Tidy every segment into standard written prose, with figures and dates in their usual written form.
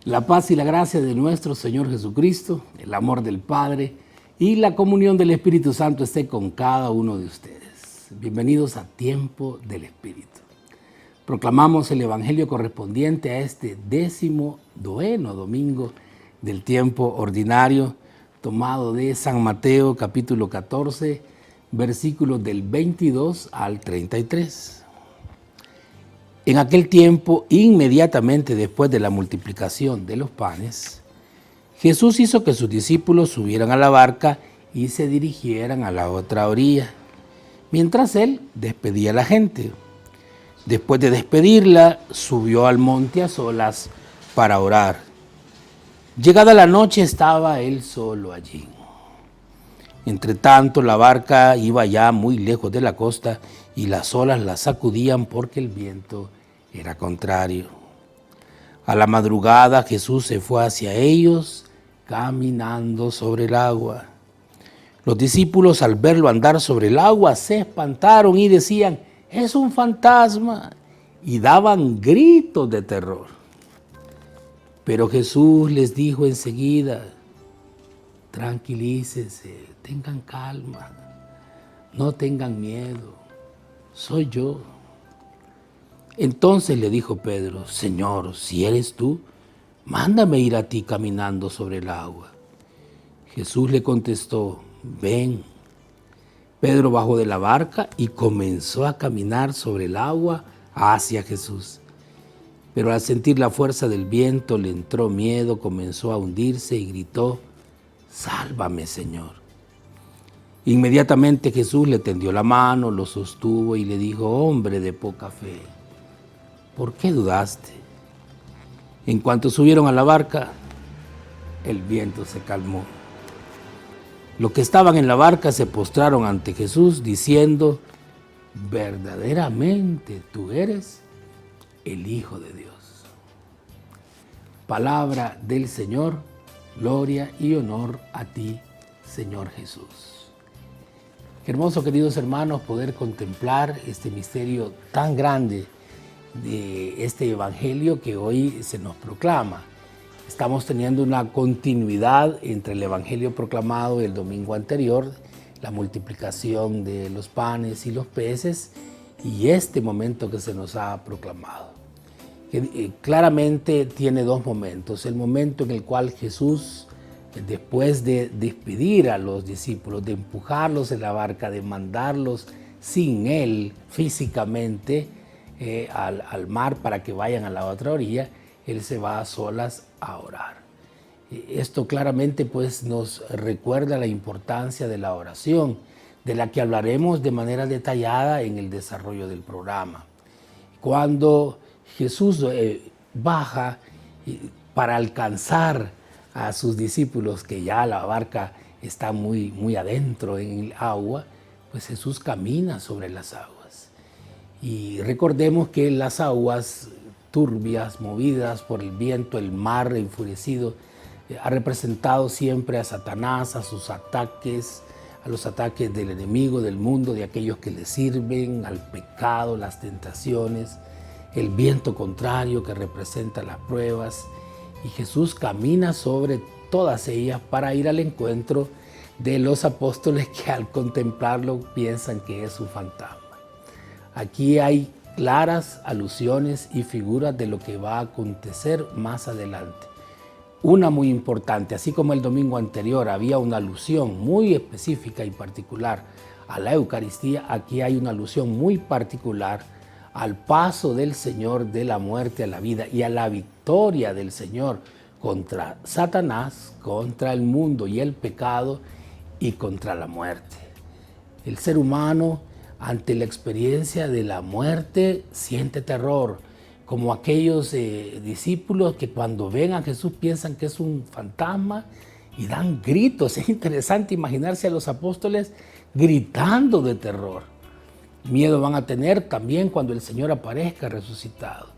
La paz y la gracia de nuestro Señor Jesucristo, el amor del Padre y la comunión del Espíritu Santo esté con cada uno de ustedes. Bienvenidos a Tiempo del Espíritu. Proclamamos el Evangelio correspondiente a este 19º domingo del tiempo ordinario, tomado de San Mateo capítulo 14, versículos del 22 al 33. En aquel tiempo, inmediatamente después de la multiplicación de los panes, Jesús hizo que sus discípulos subieran a la barca y se dirigieran a la otra orilla, mientras él despedía a la gente. Después de despedirla, subió al monte a solas para orar. Llegada la noche, estaba él solo allí. Entretanto, la barca iba ya muy lejos de la costa y las olas la sacudían porque el viento era contrario. A la madrugada, Jesús se fue hacia ellos caminando sobre el agua. Los discípulos, al verlo andar sobre el agua, se espantaron y decían: «Es un fantasma», y daban gritos de terror. Pero Jesús les dijo enseguida: «Tranquilícense, tengan calma, no tengan miedo, soy yo». Entonces le dijo Pedro: «Señor, si eres tú, mándame ir a ti caminando sobre el agua». Jesús le contestó: «Ven». Pedro bajó de la barca y comenzó a caminar sobre el agua hacia Jesús. Pero al sentir la fuerza del viento le entró miedo, comenzó a hundirse y gritó: «Sálvame, Señor». Inmediatamente Jesús le tendió la mano, lo sostuvo y le dijo: «Hombre de poca fe, ¿por qué dudaste?». En cuanto subieron a la barca, el viento se calmó. Los que estaban en la barca se postraron ante Jesús diciendo: «Verdaderamente tú eres el Hijo de Dios». Palabra del Señor, gloria y honor a ti, Señor Jesús. Qué hermoso, queridos hermanos, poder contemplar este misterio tan grande de este Evangelio que hoy se nos proclama. Estamos teniendo una continuidad entre el Evangelio proclamado el domingo anterior, la multiplicación de los panes y los peces, y este momento que se nos ha proclamado. Claramente tiene dos momentos: el momento en el cual Jesús, después de despedir a los discípulos, de empujarlos en la barca, de mandarlos sin él físicamente al mar para que vayan a la otra orilla, él se va a solas a orar. Esto claramente pues nos recuerda la importancia de la oración, de la que hablaremos de manera detallada en el desarrollo del programa. Cuando Jesús baja para alcanzar a sus discípulos, que ya la barca está muy adentro en el agua, pues Jesús camina sobre las aguas. Y recordemos que las aguas turbias, movidas por el viento, el mar enfurecido, ha representado siempre a Satanás, a sus ataques, a los ataques del enemigo, del mundo, de aquellos que le sirven, al pecado, las tentaciones, el viento contrario que representa las pruebas. Y Jesús camina sobre todas ellas para ir al encuentro de los apóstoles que al contemplarlo piensan que es un fantasma. Aquí hay claras alusiones y figuras de lo que va a acontecer más adelante. Una muy importante, así como el domingo anterior había una alusión muy específica y particular a la Eucaristía, aquí hay una alusión muy particular al paso del Señor de la muerte a la vida y a la victoria del Señor contra Satanás, contra el mundo y el pecado y contra la muerte. El ser humano, ante la experiencia de la muerte, siente terror, como aquellos discípulos que cuando ven a Jesús piensan que es un fantasma y dan gritos. Es interesante imaginarse a los apóstoles gritando de terror. Miedo van a tener también cuando el Señor aparezca resucitado.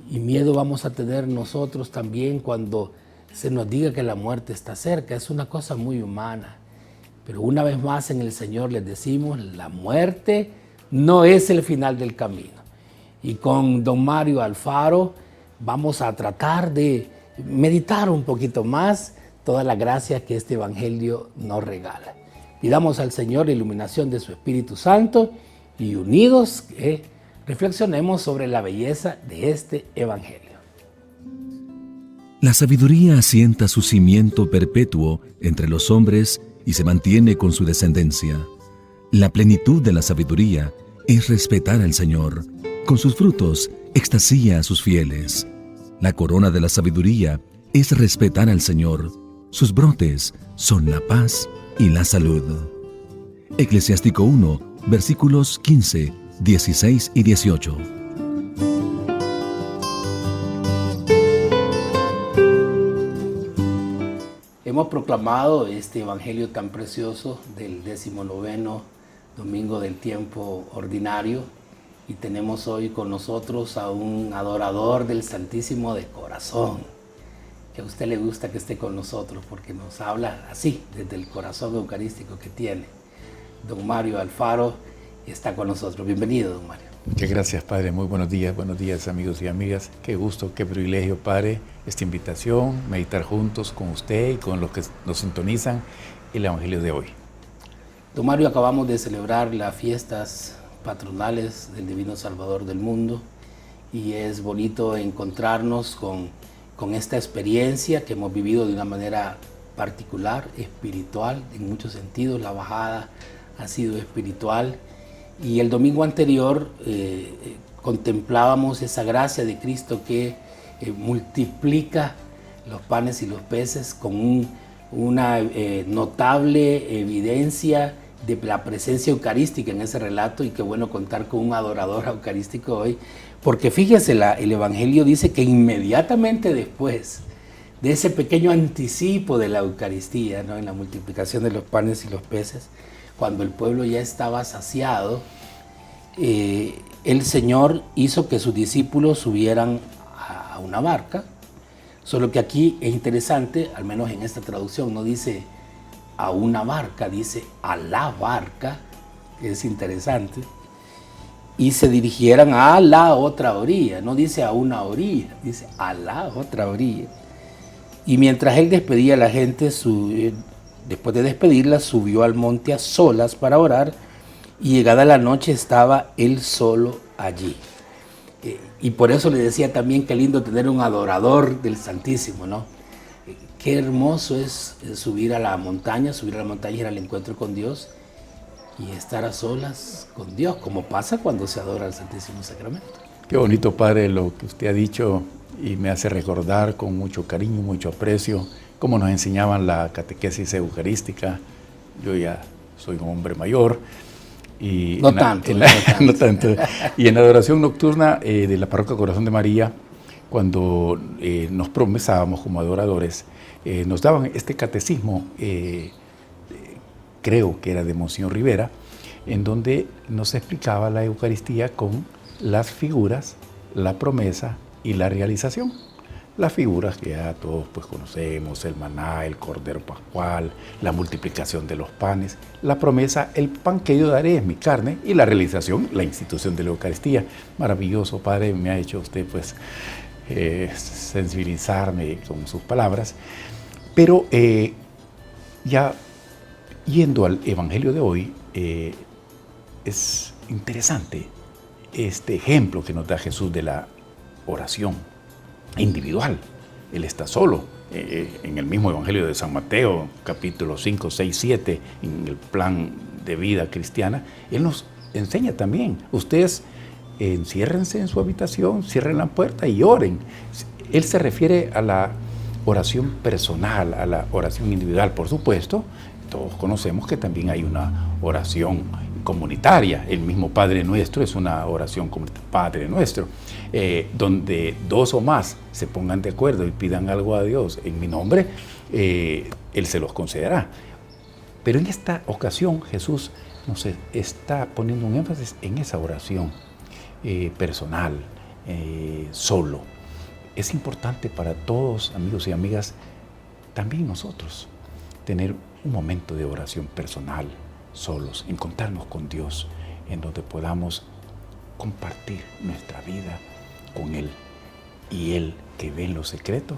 Y miedo vamos a tener nosotros también cuando se nos diga que la muerte está cerca. Es una cosa muy humana. Pero una vez más en el Señor les decimos: la muerte no es el final del camino. Y con don Mario Alfaro vamos a tratar de meditar un poquito más toda la gracia que este Evangelio nos regala. Pidamos al Señor la iluminación de su Espíritu Santo y unidos reflexionemos sobre la belleza de este Evangelio. La sabiduría asienta su cimiento perpetuo entre los hombres y se mantiene con su descendencia. La plenitud de la sabiduría es respetar al Señor. Con sus frutos extasía a sus fieles. La corona de la sabiduría es respetar al Señor. Sus brotes son la paz y la salud. Eclesiástico 1, versículos 15, 16 y 18. Hemos proclamado este Evangelio tan precioso del 19º domingo del tiempo ordinario y tenemos hoy con nosotros a un adorador del Santísimo de corazón, que a usted le gusta que esté con nosotros porque nos habla así, desde el corazón eucarístico que tiene. Don Mario Alfaro está con nosotros. Bienvenido, don Mario. Muchas gracias, Padre. Muy buenos días, amigos y amigas. Qué gusto, qué privilegio, Padre, esta invitación, meditar juntos con usted y con los que nos sintonizan el Evangelio de hoy. Don Mario, acabamos de celebrar las fiestas patronales del Divino Salvador del mundo y es bonito encontrarnos con esta experiencia que hemos vivido de una manera particular, espiritual, en muchos sentidos. La bajada ha sido espiritual y el domingo anterior contemplábamos esa gracia de Cristo que multiplica los panes y los peces con una notable evidencia de la presencia eucarística en ese relato, y qué bueno contar con un adorador eucarístico hoy, porque fíjese, el Evangelio dice que inmediatamente después de ese pequeño anticipo de la Eucaristía, ¿no?, en la multiplicación de los panes y los peces, cuando el pueblo ya estaba saciado, el Señor hizo que sus discípulos subieran a una barca, solo que aquí es interesante, al menos en esta traducción, no dice a una barca, dice a la barca, es interesante, y se dirigieran a la otra orilla, no dice a una orilla, dice a la otra orilla. Y mientras él despedía a la gente, después de despedirla, subió al monte a solas para orar, y llegada la noche estaba él solo allí. Y por eso le decía también qué lindo tener un adorador del Santísimo, ¿no? Qué hermoso es subir a la montaña y ir al encuentro con Dios y estar a solas con Dios, como pasa cuando se adora al Santísimo Sacramento. Qué bonito, Padre, lo que usted ha dicho, y me hace recordar con mucho cariño, mucho aprecio, cómo nos enseñaban la catequesis eucarística. Yo ya soy un hombre mayor. Y no tanto. Y en la adoración nocturna de la Parroquia Corazón de María, cuando nos promesábamos como adoradores, nos daban este catecismo, creo que era de Monseñor Rivera, en donde nos explicaba la Eucaristía con las figuras, la promesa y la realización. Las figuras que ya todos pues conocemos, el maná, el cordero pascual, la multiplicación de los panes, la promesa, el pan que yo daré es mi carne, y la realización, la institución de la Eucaristía. Maravilloso, Padre, me ha hecho usted pues sensibilizarme con sus palabras. Pero ya yendo al Evangelio de hoy, es interesante este ejemplo que nos da Jesús de la oración individual. Él está solo. En el mismo Evangelio de San Mateo, capítulo 5, 6, 7, en el plan de vida cristiana, Él nos enseña también: ustedes enciérrense en su habitación, cierren la puerta y oren. Él se refiere a la oración personal, a la oración individual. Por supuesto, todos conocemos que también hay una oración comunitaria. El mismo Padre Nuestro es una oración comunitaria, Padre Nuestro, donde dos o más se pongan de acuerdo y pidan algo a Dios en mi nombre, Él se los concederá. Pero en esta ocasión Jesús nos está poniendo un énfasis en esa oración personal, solo. Es importante para todos, amigos y amigas, también nosotros, tener un momento de oración personal, solos, encontrarnos con Dios, en donde podamos compartir nuestra vida con Él. Y Él, que ve en lo secreto,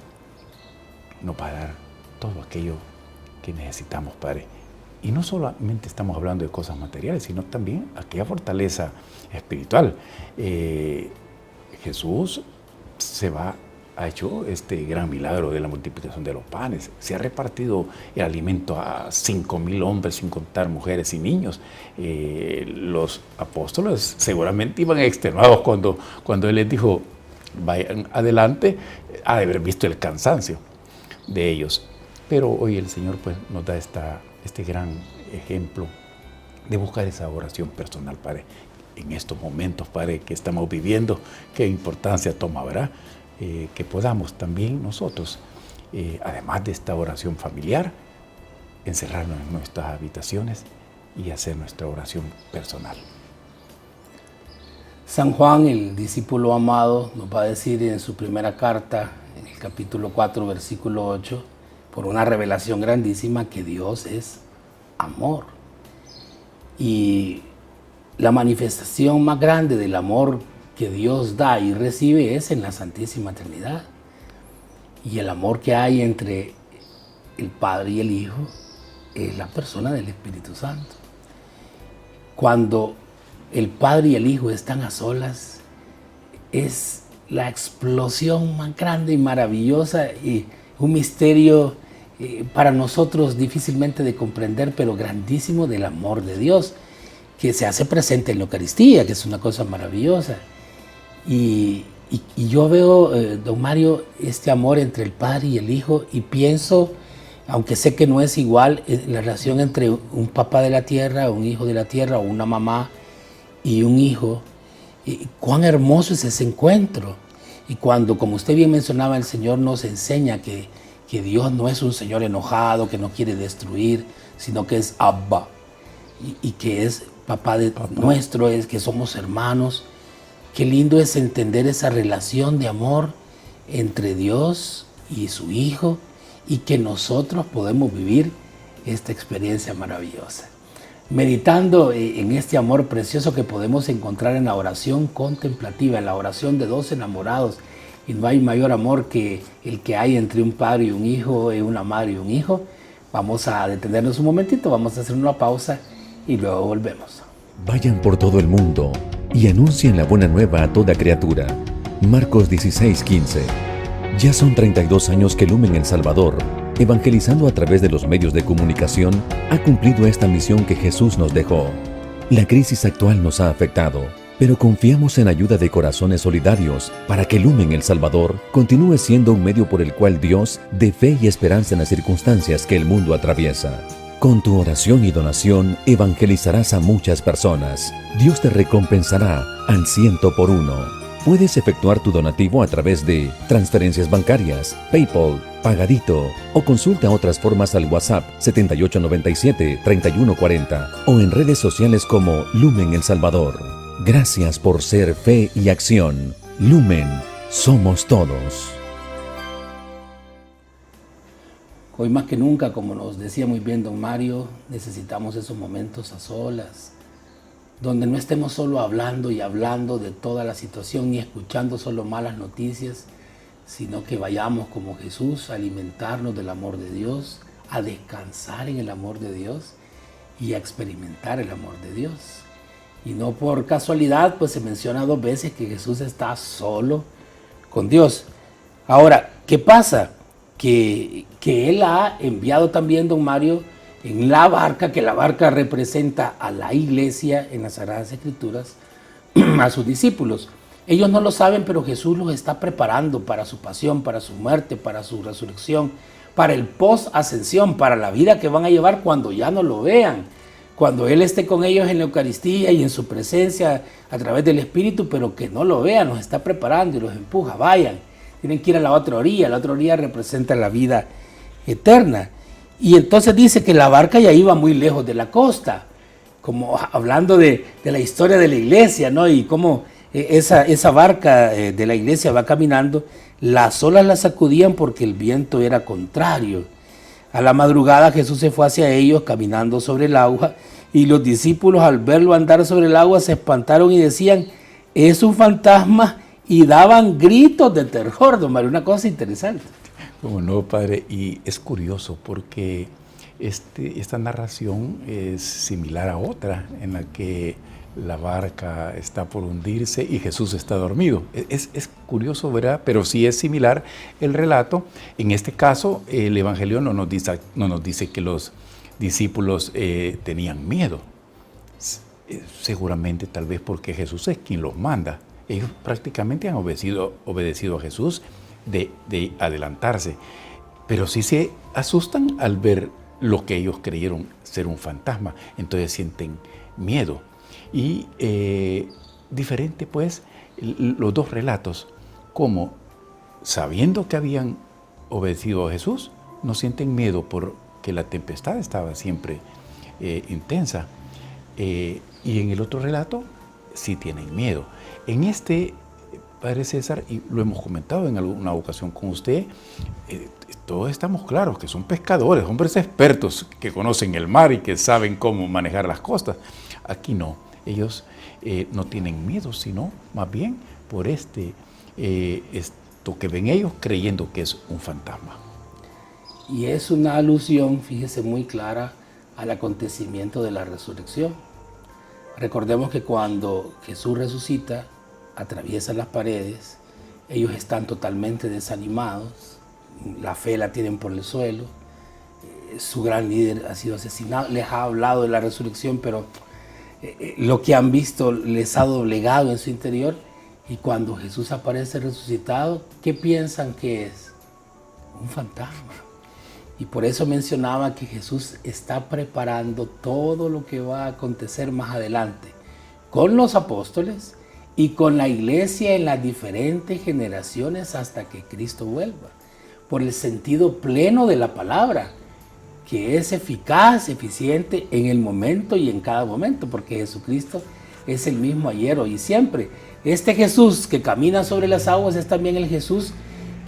nos va a dar todo aquello que necesitamos, Padre. Y no solamente estamos hablando de cosas materiales, sino también aquella fortaleza espiritual. Jesús ha hecho este gran milagro de la multiplicación de los panes. Se ha repartido el alimento a 5,000 hombres, sin contar mujeres y niños. Los apóstoles seguramente iban extenuados cuando Él les dijo, vayan adelante, ha de haber visto el cansancio de ellos. Pero hoy el Señor pues, nos da este gran ejemplo de buscar esa oración personal, Padre. En estos momentos, Padre, que estamos viviendo, qué importancia toma, ¿verdad? Que podamos también nosotros, además de esta oración familiar, encerrarnos en nuestras habitaciones y hacer nuestra oración personal. San Juan, el discípulo amado, nos va a decir en su primera carta, en el capítulo 4, versículo 8, por una revelación grandísima, que Dios es amor. Y la manifestación más grande del amor que Dios da y recibe es en la Santísima Trinidad. Y el amor que hay entre el Padre y el Hijo es la persona del Espíritu Santo. Cuando el Padre y el Hijo están a solas, es la explosión más grande y maravillosa y un misterio para nosotros difícilmente de comprender, pero grandísimo, del amor de Dios, que se hace presente en la Eucaristía, que es una cosa maravillosa. Y yo veo, don Mario, este amor entre el Padre y el Hijo, y pienso, aunque sé que no es igual, la relación entre un papá de la tierra, un hijo de la tierra, o una mamá y un hijo, y cuán hermoso es ese encuentro. Y cuando, como usted bien mencionaba, el Señor nos enseña que Dios no es un Señor enojado, que no quiere destruir, sino que es Abba, y que es papá nuestro, es que somos hermanos. Qué lindo es entender esa relación de amor entre Dios y su Hijo, y que nosotros podemos vivir esta experiencia maravillosa. Meditando en este amor precioso que podemos encontrar en la oración contemplativa, en la oración de dos enamorados. Y no hay mayor amor que el que hay entre un padre y un hijo, una madre y un hijo. Vamos a detenernos un momentito, vamos a hacer una pausa y luego volvemos. Vayan por todo el mundo y anuncien la buena nueva a toda criatura. Marcos 16:15. Ya son 32 años que Lumen El Salvador, evangelizando a través de los medios de comunicación, ha cumplido esta misión que Jesús nos dejó. La crisis actual nos ha afectado, pero confiamos en ayuda de corazones solidarios para que Lumen El Salvador continúe siendo un medio por el cual Dios dé fe y esperanza en las circunstancias que el mundo atraviesa. Con tu oración y donación evangelizarás a muchas personas. Dios te recompensará al 100 por 1. Puedes efectuar tu donativo a través de transferencias bancarias, PayPal, Pagadito, o consulta otras formas al WhatsApp 7897-3140 o en redes sociales como Lumen El Salvador. Gracias por ser fe y acción. Lumen, somos todos. Hoy más que nunca, como nos decía muy bien don Mario, necesitamos esos momentos a solas, donde no estemos solo hablando y hablando de toda la situación, ni escuchando solo malas noticias, sino que vayamos como Jesús a alimentarnos del amor de Dios, a descansar en el amor de Dios y a experimentar el amor de Dios. Y no por casualidad, pues se menciona 2 veces que Jesús está solo con Dios. Ahora, ¿qué pasa? Que Él ha enviado también, don Mario, en la barca, que la barca representa a la iglesia en las Sagradas Escrituras, a sus discípulos. Ellos no lo saben, pero Jesús los está preparando para su pasión, para su muerte, para su resurrección, para el post-ascensión, para la vida que van a llevar cuando ya no lo vean, cuando Él esté con ellos en la Eucaristía y en su presencia a través del Espíritu, pero que no lo vean, los está preparando y los empuja, vayan, tienen que ir a la otra orilla representa la vida eterna. Y entonces dice que la barca ya iba muy lejos de la costa, como hablando de la historia de la iglesia, ¿no? Y cómo esa barca de la iglesia va caminando, las olas la sacudían porque el viento era contrario. A la madrugada Jesús se fue hacia ellos caminando sobre el agua, y los discípulos al verlo andar sobre el agua se espantaron y decían, es un fantasma, y daban gritos de terror, don Mario, una cosa interesante. Como no, padre, y es curioso porque esta narración es similar a otra en la que la barca está por hundirse y Jesús está dormido. Es curioso, ¿verdad? Pero sí es similar el relato. En este caso, el Evangelio no nos dice que los discípulos tenían miedo. Seguramente, tal vez porque Jesús es quien los manda. Ellos prácticamente han obedecido a Jesús de adelantarse. Pero sí se asustan al ver lo que ellos creyeron ser un fantasma. Entonces sienten miedo. Y diferente pues los dos relatos, como sabiendo que habían obedecido a Jesús, no sienten miedo porque la tempestad estaba siempre intensa. Y en el otro relato sí tienen miedo. En este, Padre César, y lo hemos comentado en alguna ocasión con usted, todos estamos claros que son pescadores, hombres expertos que conocen el mar y que saben cómo manejar las costas. Aquí no, ellos no tienen miedo, sino más bien por esto que ven ellos creyendo que es un fantasma. Y es una alusión, fíjese, muy clara al acontecimiento de la resurrección. Recordemos que cuando Jesús resucita, atraviesa las paredes, ellos están totalmente desanimados, la fe la tienen por el suelo, su gran líder ha sido asesinado, les ha hablado de la resurrección, pero lo que han visto les ha doblegado en su interior, y cuando Jesús aparece resucitado, ¿qué piensan que es? Un fantasma. Y por eso mencionaba que Jesús está preparando todo lo que va a acontecer más adelante con los apóstoles y con la iglesia en las diferentes generaciones hasta que Cristo vuelva, por el sentido pleno de la palabra, que es eficaz, eficiente en el momento y en cada momento, porque Jesucristo es el mismo ayer, hoy y siempre. Este Jesús que camina sobre las aguas es también el Jesús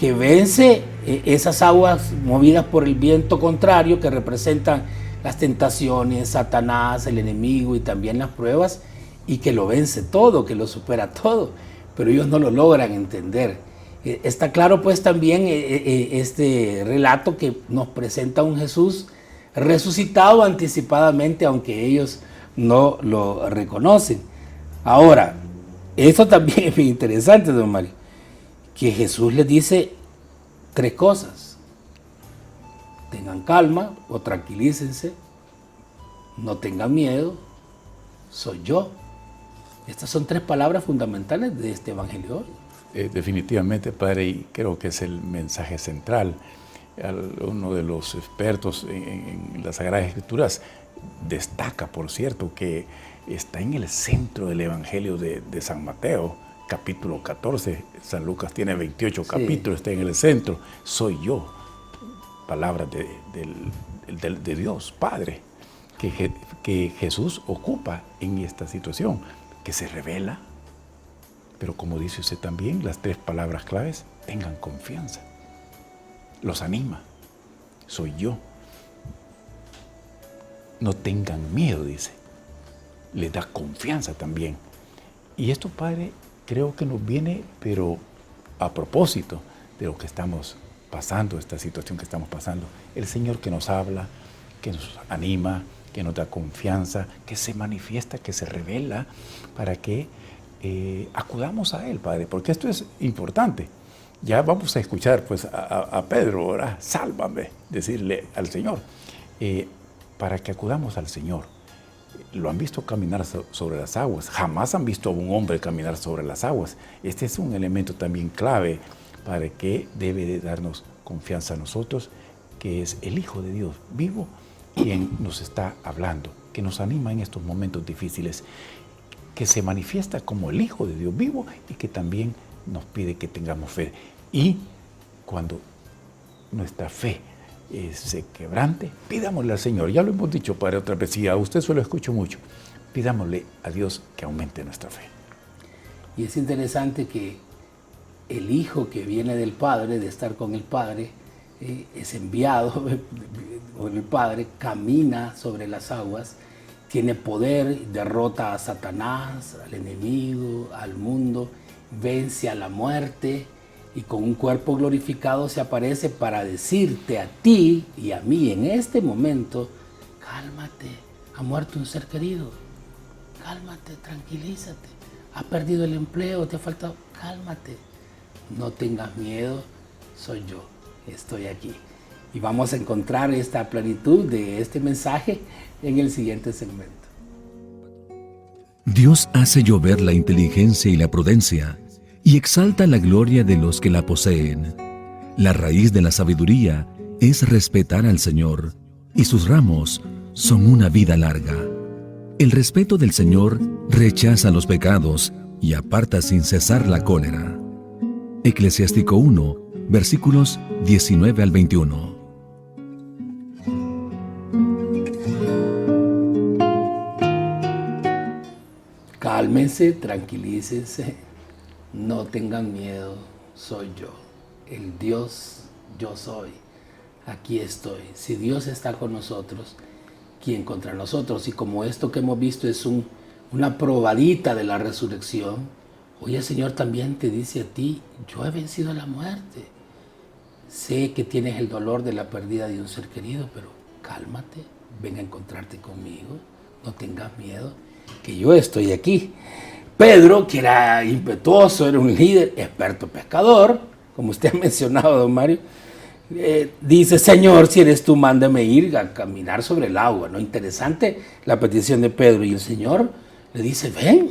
que vence esas aguas movidas por el viento contrario, que representan las tentaciones, Satanás, el enemigo y también las pruebas, y que lo vence todo, que lo supera todo, pero ellos no lo logran entender. Está claro pues también este relato que nos presenta un Jesús resucitado anticipadamente, aunque ellos no lo reconocen. Ahora, esto también es bien interesante, don Mario, que Jesús les dice tres cosas: tengan calma o tranquilícense, no tengan miedo, soy yo. Estas son tres palabras fundamentales de este evangelio hoy. Definitivamente, padre, y creo que es el mensaje central. Uno de los expertos en las Sagradas Escrituras destaca, por cierto, que está en el centro del evangelio de San Mateo, capítulo 14, San Lucas tiene 28 capítulos, está en el centro. Soy yo, palabras de Dios Padre, que Jesús ocupa en esta situación, que se revela, pero como dice usted también, las tres palabras claves: tengan confianza. Los anima, soy yo. No tengan miedo, dice. Les da confianza también. Y esto, Padre, creo que nos viene, pero a propósito de lo que estamos pasando, esta situación que estamos pasando. El Señor que nos habla, que nos anima, que nos da confianza, que se manifiesta, que se revela, para que acudamos a Él, Padre, porque esto es importante. Ya vamos a escuchar pues a Pedro, ¿verdad? Sálvame, decirle al Señor, para que acudamos al Señor. Lo han visto caminar sobre las aguas, jamás han visto a un hombre caminar sobre las aguas. Este es un elemento también clave para que debe de darnos confianza a nosotros, que es el Hijo de Dios vivo quien nos está hablando, que nos anima en estos momentos difíciles, que se manifiesta como el Hijo de Dios vivo y que también nos pide que tengamos fe. Y cuando nuestra fe se quebrante, pidámosle al Señor. Ya lo hemos dicho, Padre, otra vez, y a usted se lo escucho mucho. Pidámosle a Dios que aumente nuestra fe. Y es interesante que el Hijo que viene del Padre, de estar con el Padre, es enviado por el Padre, camina sobre las aguas, tiene poder, derrota a Satanás, al enemigo, al mundo, vence a la muerte, y con un cuerpo glorificado se aparece para decirte a ti y a mí en este momento, cálmate, ha muerto un ser querido, cálmate, tranquilízate, has perdido el empleo, te ha faltado, cálmate, no tengas miedo, soy yo, estoy aquí. Y vamos a encontrar esta plenitud de este mensaje en el siguiente segmento. Dios hace llover la inteligencia y la prudencia, y exalta la gloria de los que la poseen. La raíz de la sabiduría es respetar al Señor, y sus ramos son una vida larga. El respeto del Señor rechaza los pecados y aparta sin cesar la cólera. Eclesiástico 1, versículos 19 al 21. Cálmense, tranquilícense, no tengan miedo, soy yo, el Dios yo soy, aquí estoy. Si Dios está con nosotros, ¿quién contra nosotros? Y como esto que hemos visto es una probadita de la resurrección, hoy el Señor también te dice a ti, yo he vencido la muerte. Sé que tienes el dolor de la pérdida de un ser querido, pero cálmate, ven a encontrarte conmigo, no tengas miedo, que yo estoy aquí. Pedro, que era impetuoso, era un líder, experto pescador, como usted ha mencionado, don Mario, dice, Señor, si eres tú, mándame ir a caminar sobre el agua, ¿no? Interesante la petición de Pedro, y el Señor le dice, ven.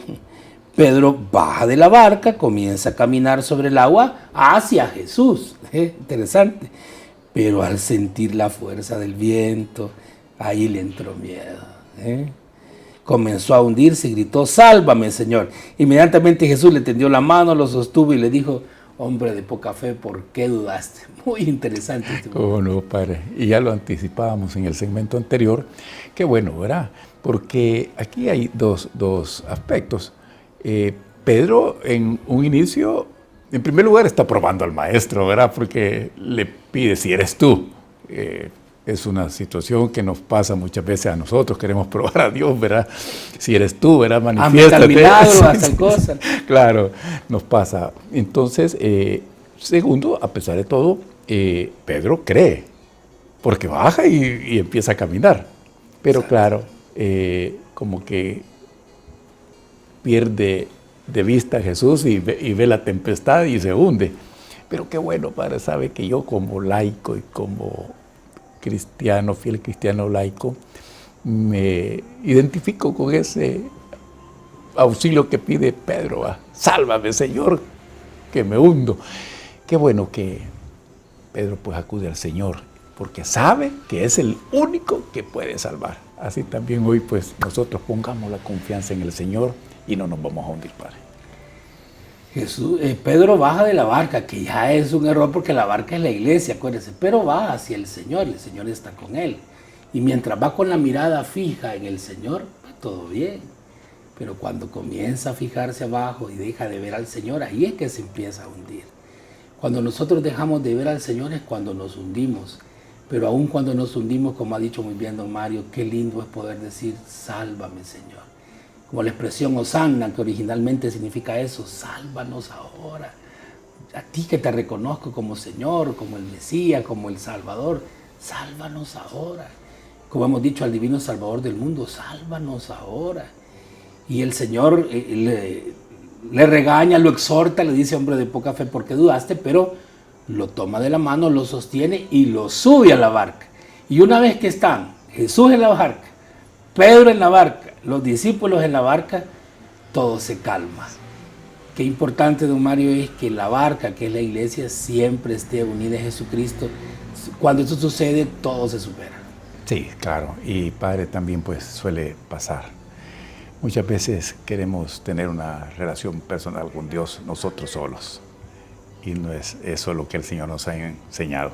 Pedro baja de la barca, comienza a caminar sobre el agua hacia Jesús, interesante, pero al sentir la fuerza del viento, ahí le entró miedo, comenzó a hundirse y gritó, sálvame, Señor. Inmediatamente Jesús le tendió la mano, lo sostuvo y le dijo, hombre de poca fe, ¿por qué dudaste? Muy interesante. Oh, no, padre. Y ya lo anticipábamos en el segmento anterior. Qué bueno, ¿verdad? Porque aquí hay dos aspectos. Pedro, en un inicio, en primer lugar, está probando al maestro, ¿verdad? Porque le pide si eres tú. Es una situación que nos pasa muchas veces a nosotros, queremos probar a Dios, ¿verdad? Si eres tú, ¿verdad? Manifiéstate. Milagro, hasta cosas. Claro, nos pasa. Entonces, segundo, a pesar de todo, Pedro cree, porque baja y empieza a caminar. Pero claro, como que pierde de vista a Jesús y ve la tempestad y se hunde. Pero qué bueno, Padre, sabe que yo como laico y como cristiano, fiel cristiano laico, me identifico con ese auxilio que pide Pedro. Sálvame, Señor, que me hundo. Qué bueno que Pedro pues acude al Señor, porque sabe que es el único que puede salvar. Así también hoy pues nosotros pongamos la confianza en el Señor y no nos vamos a hundir, Padre. Pedro baja de la barca, que ya es un error porque la barca es la iglesia, acuérdense, pero va hacia el Señor y el Señor está con él. Y mientras va con la mirada fija en el Señor, todo bien. Pero cuando comienza a fijarse abajo y deja de ver al Señor, ahí es que se empieza a hundir. Cuando nosotros dejamos de ver al Señor es cuando nos hundimos. Pero aún cuando nos hundimos, como ha dicho muy bien don Mario, qué lindo es poder decir, sálvame, Señor. Como la expresión Hosanna, que originalmente significa eso, sálvanos ahora. A ti que te reconozco como Señor, como el Mesías, como el Salvador, sálvanos ahora. Como hemos dicho al Divino Salvador del mundo, sálvanos ahora. Y el Señor le regaña, lo exhorta, le dice, hombre de poca fe, ¿por qué dudaste? Pero lo toma de la mano, lo sostiene y lo sube a la barca. Y una vez que están Jesús en la barca, Pedro en la barca, los discípulos en la barca, todo se calma. Qué importante, don Mario, es que la barca, que es la iglesia, siempre esté unida a Jesucristo. Cuando eso sucede, todo se supera. Sí, claro. Y Padre, también pues suele pasar. Muchas veces queremos tener una relación personal con Dios nosotros solos. Y no es eso lo que el Señor nos ha enseñado.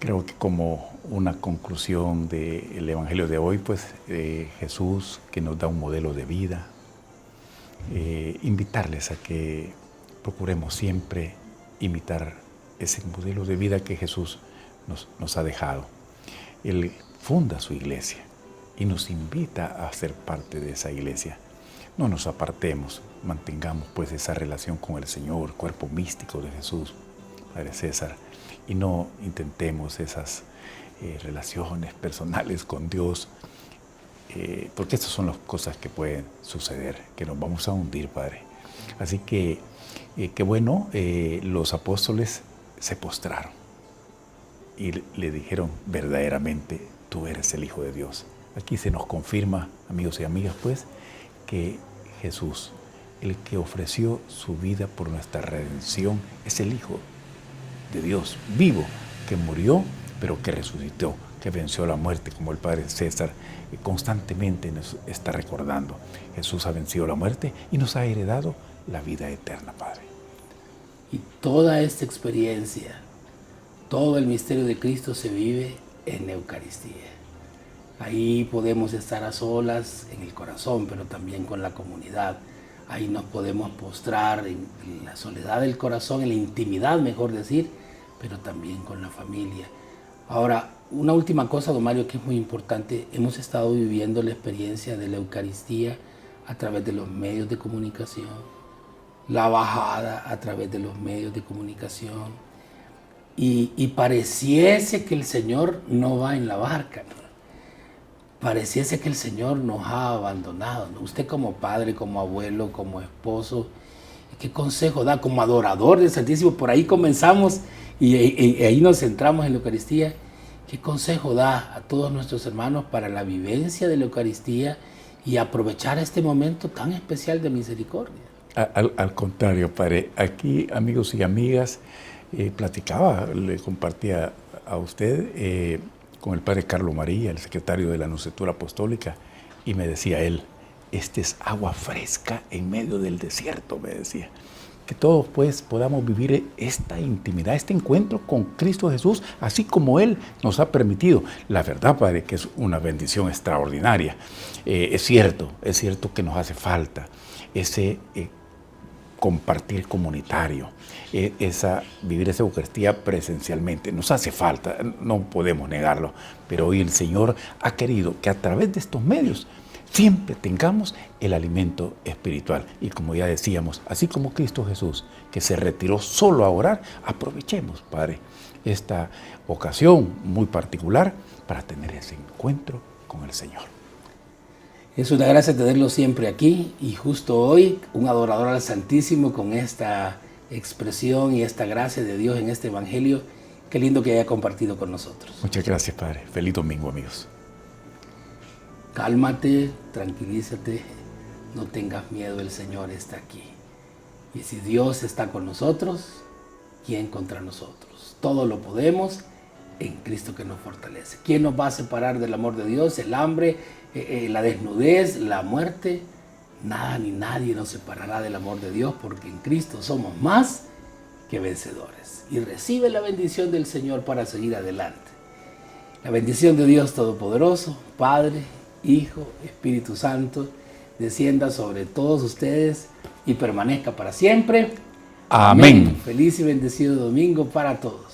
Creo que como una conclusión del Evangelio de hoy, pues Jesús, que nos da un modelo de vida, invitarles a que procuremos siempre imitar ese modelo de vida que Jesús nos ha dejado. Él funda su iglesia y nos invita a ser parte de esa iglesia. no nos apartemos, mantengamos pues esa relación con el Señor, cuerpo místico de Jesús, Padre César, y no intentemos esas relaciones personales con Dios, porque estas son las cosas que pueden suceder, que nos vamos a hundir, Padre. Así que, bueno, los apóstoles se postraron y le dijeron verdaderamente, tú eres el Hijo de Dios. Aquí se nos confirma, amigos y amigas, pues, que Jesús, el que ofreció su vida por nuestra redención, es el Hijo de Dios vivo, que murió, pero que resucitó, que venció la muerte, como el Padre César constantemente nos está recordando. Jesús ha vencido la muerte y nos ha heredado la vida eterna, Padre. Y toda esta experiencia, todo el misterio de Cristo se vive en Eucaristía. Ahí podemos estar a solas en el corazón, pero también con la comunidad. Ahí nos podemos postrar en la soledad del corazón, en la intimidad, mejor decir, pero también con la familia. Ahora, una última cosa, don Mario, que es muy importante. Hemos estado viviendo la experiencia de la Eucaristía a través de los medios de comunicación, la bajada a través de los medios de comunicación, y pareciese que el Señor no va en la barca, ¿no? Pareciese que el Señor nos ha abandonado, ¿no? Usted como padre, como abuelo, como esposo, ¿qué consejo da? Como adorador del Santísimo, por ahí comenzamos y ahí nos centramos en la Eucaristía. ¿Qué consejo da a todos nuestros hermanos para la vivencia de la Eucaristía y aprovechar este momento tan especial de misericordia? Al contrario, Padre, aquí, amigos y amigas, platicaba, le compartía a usted con el Padre Carlos María, el secretario de la Nunciatura Apostólica, y me decía él, este es agua fresca en medio del desierto, me decía. Que todos pues podamos vivir esta intimidad, este encuentro con Cristo Jesús, así como Él nos ha permitido. La verdad, Padre, que es una bendición extraordinaria. Es cierto que nos hace falta ese compartir comunitario, vivir esa Eucaristía presencialmente. Nos hace falta, no podemos negarlo, pero hoy el Señor ha querido que a través de estos medios siempre tengamos el alimento espiritual. Y como ya decíamos, así como Cristo Jesús, que se retiró solo a orar, aprovechemos, Padre, esta ocasión muy particular para tener ese encuentro con el Señor. Es una gracia tenerlo siempre aquí, y justo hoy, un adorador al Santísimo con esta expresión y esta gracia de Dios en este Evangelio. Qué lindo que haya compartido con nosotros. Muchas gracias, Padre. Feliz domingo, amigos. Cálmate, tranquilízate, no tengas miedo, el Señor está aquí. Y si Dios está con nosotros, ¿quién contra nosotros? Todo lo podemos en Cristo que nos fortalece. ¿Quién nos va a separar del amor de Dios? El hambre, la desnudez, la muerte. Nada ni nadie nos separará del amor de Dios, porque en Cristo somos más que vencedores. Y recibe la bendición del Señor para seguir adelante. La bendición de Dios Todopoderoso, Padre, Hijo, Espíritu Santo, descienda sobre todos ustedes y permanezca para siempre. Amén. Feliz y bendecido domingo para todos.